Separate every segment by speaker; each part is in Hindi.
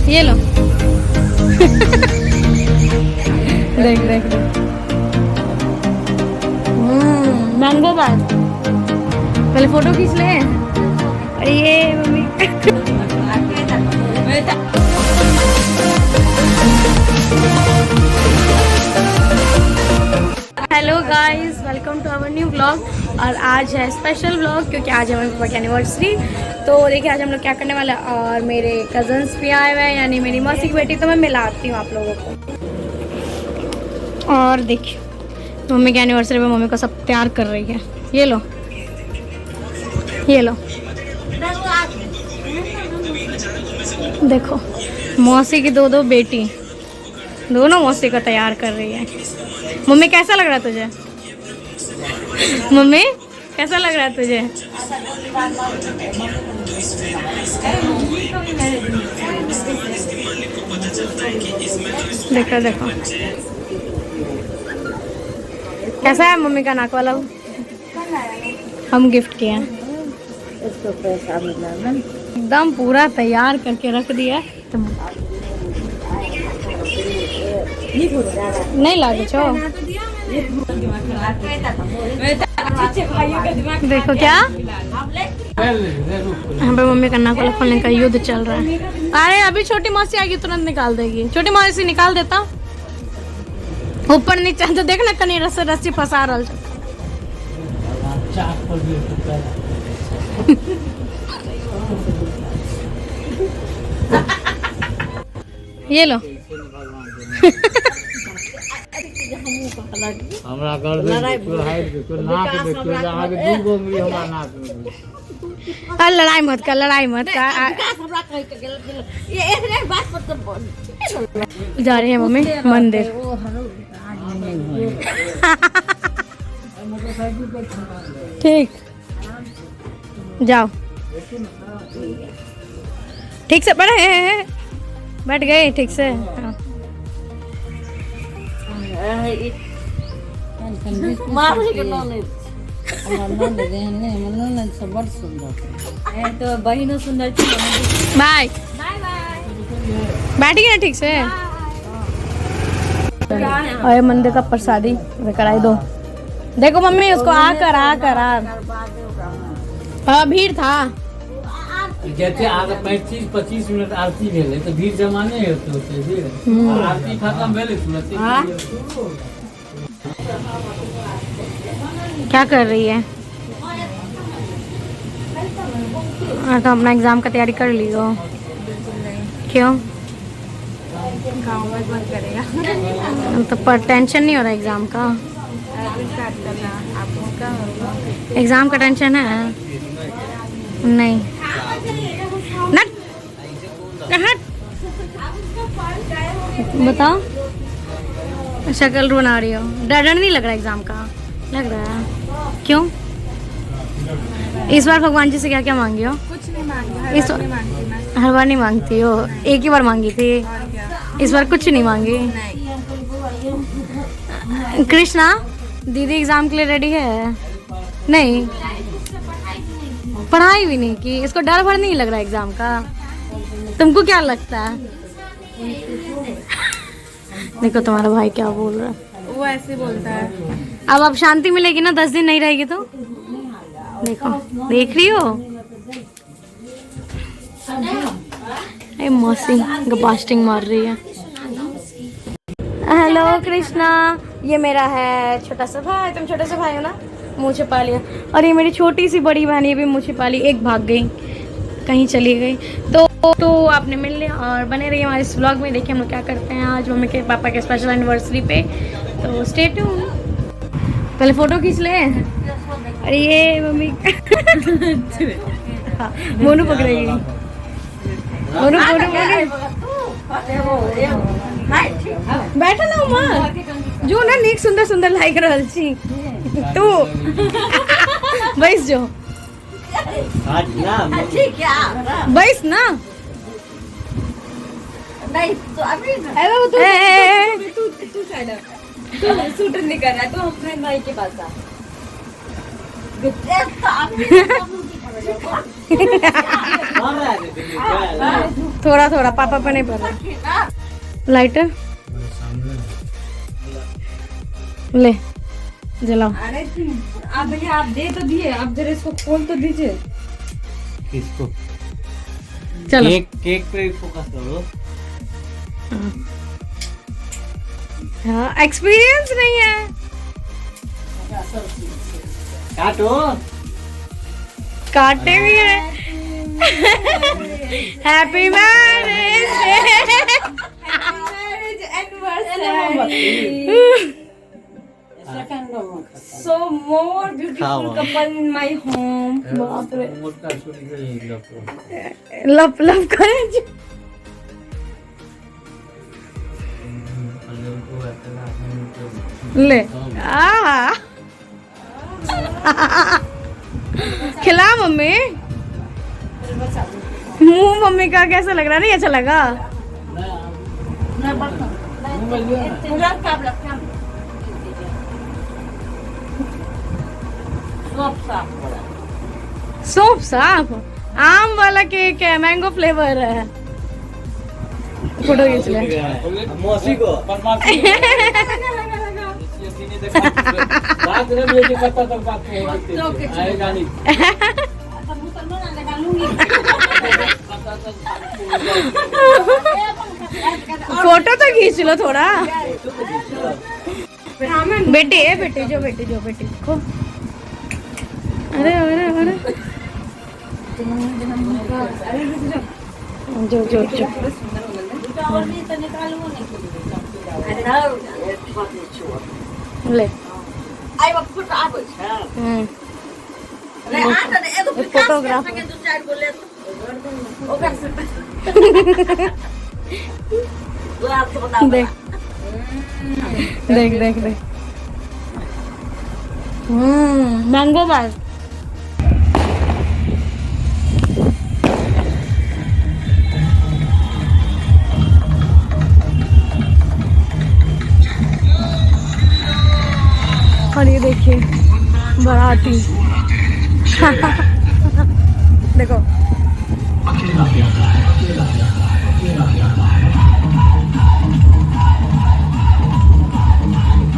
Speaker 1: ये लो। देख देख देख। मैंगो बात। पहले फोटो खींच ले। अरे ये mummy. Hello guys, welcome to our new blog. और आज है स्पेशल ब्लॉग क्योंकि आज है मेरे पापा की एनिवर्सरी। तो देखिए आज हम लोग क्या करने वाले हैं। और मेरे कजन्स भी आए हुए हैं, यानी मेरी मौसी की बेटी। तो मैं मिलाती हूँ आप लोगों को। और देखिए मम्मी की एनिवर्सरी पे मम्मी को सब तैयार कर रही है। ये लो ये लो, देखो मौसी की दो बेटी, दोनों मौसी को तैयार कर रही है। मम्मी कैसा लग रहा है तुझे? मम्मी कैसा लग रहा है तुझे? देखो देखो कैसा है मम्मी का नाक वाला। हम गिफ्ट किए हैं, एकदम पूरा तैयार करके रख दिया। तो नहीं लागे छो। देखो क्या यहाँ पे मम्मी का नाक वाला खोलने का युद्ध चल रहा है। अरे अभी छोटी मौसी आएगी तुरंत निकाल देगी। छोटी मौसी निकाल देता ऊपर नीचे। तो देखना कहीं रस्सी फंसा रहा। ये लो।
Speaker 2: हमरा घर में
Speaker 1: लड़ाई मत कर, लड़ाई मत कर। जा रही है मम्मी मंदिर। ठीक, जाओ। ठीक से बैठ गए ठीक से। हाँ।
Speaker 3: तो बहनों सुंदर।
Speaker 1: बाय बैठिए ना ठीक से। और मंदिर का प्रसादी कराई दो। देखो मम्मी उसको आकर भीड़ था।
Speaker 2: जैसे आगे 25 मिनट आरती भेले तो भीड़ जमाने होते भीड़। आरती खत्म भेले तुरंत।
Speaker 1: क्या कर रही है? तो अपना एग्जाम का तैयारी कर ली हो? क्यों? तो पर टेंशन नहीं हो रहा एग्जाम का? एग्जाम का टेंशन है? नहीं नट बताओ। शक्ल बना रही हो, डर नहीं लग रहा एग्जाम का? लग रहा है। क्यों? इस बार भगवान जी से क्या क्या मांगी हो?
Speaker 3: कुछ नहीं मांगा।
Speaker 1: इस हर बार नहीं मांगती हो? एक ही बार मांगी थी, इस बार कुछ नहीं मांगी। कृष्णा दीदी एग्जाम के लिए रेडी है? नहीं, पढ़ाई भी नहीं की। इसको डर भर नहीं लग रहा एग्जाम का? तुमको क्या लगता है? देखो तुम्हारा भाई क्या बोल रहा है।
Speaker 3: वो ऐसे बोलता है।
Speaker 1: अब शांति मिलेगी ना, 10 दिन नहीं रहेगी तो। देखो देख रही हो मौसी गपास्टिंग मार रही है। हेलो कृष्णा, ये मेरा है छोटा सा भाई। तुम छोटे से भाई हो ना, मुँह छिपा लिया। और ये मेरी छोटी सी बड़ी बहन, ये भी मुँह छिपा ली। एक भाग गई, कहीं चली गई। तो आपने मिल लिया। और बने रहिए हमारे इस व्लॉग में। देखिए हम लोग क्या करते हैं आज मम्मी के पापा के स्पेशल एनिवर्सरी पे। तो स्टे ट्यून। पहले फोटो खींच ले। अरे ये मम्मी हाँ, मोनू पकड़ेगी। मोनू बैठा ना उमा जो ना नीक सुंदर सुंदर लाइक रहल छी तू। बैस जो, बैस ना।
Speaker 3: नहीं तो अभी तू शूट नहीं कर रहा तो हम भाई के पास आ।
Speaker 2: मार रहा है दिल्ली
Speaker 1: थोड़ा थोड़ा, पापा पे नहीं पड़ रहा। लाइटर ले जलाओ।
Speaker 3: अरे आप भैया आप दे तो दिए, आप जरा इसको खोल तो दीजिए।
Speaker 2: किसको?
Speaker 1: चलो
Speaker 2: केक पे फोकस करो।
Speaker 1: हाँ, एक्सपीरियंस नहीं है।
Speaker 2: काटो।
Speaker 1: काटे भी है। Happy marriage
Speaker 3: So more beautiful couple in my home.
Speaker 1: बाप रे,
Speaker 2: मोटा छुरी से लपो।
Speaker 1: लप लप करे जो। ले आ खिला मम्मी। मुंह मम्मी का कैसा लग रहा? नहीं अच्छा लगा? सोप साफ आम वाला केक है, मैंगो फ्लेवर है। फोटो खींच ले।
Speaker 2: मौसी को बात रे बेटी करता तक बात आएगा नहीं। फोटो तो खींच लो थोड़ा। बेटी है, बेटी जो को। अरे अरे अरे जो ले फोटोग्राफ देख देख देख देख। मैंगो बार और ये देखिए बाराती। देखो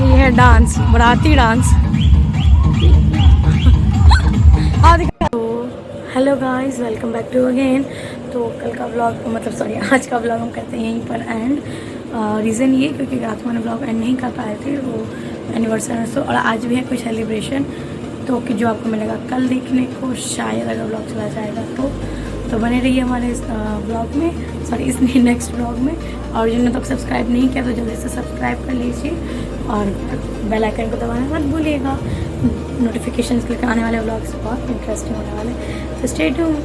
Speaker 2: ये है डांस, बाराती dance. Hello guys, welcome back to again. तो कल का व्लॉग, मतलब सॉरी आज का व्लॉग हम करते हैं यहीं पर एंड। रीज़न ये क्योंकि रात को मैंने व्लॉग एंड नहीं कर पाए थे, वो एनिवर्सरी तो, और आज भी है कोई सेलिब्रेशन तो कि जो आपको मिलेगा कल देखने को, शायद अगर व्लॉग चला जाएगा तो बने रहिए हमारे इस व्लॉग में, सॉरी इस नेक्स्ट व्लॉग में। और जिन्होंने तक सब्सक्राइब नहीं किया तो जल्दी से सब्सक्राइब कर लीजिए और बेल आइकन को दबाना मत भूलिएगा। नोटिफिकेशंस के लिए आने वाले व्लॉग्स बहुत इंटरेस्टिंग होने वाले, तो स्टे ट्यून्ड।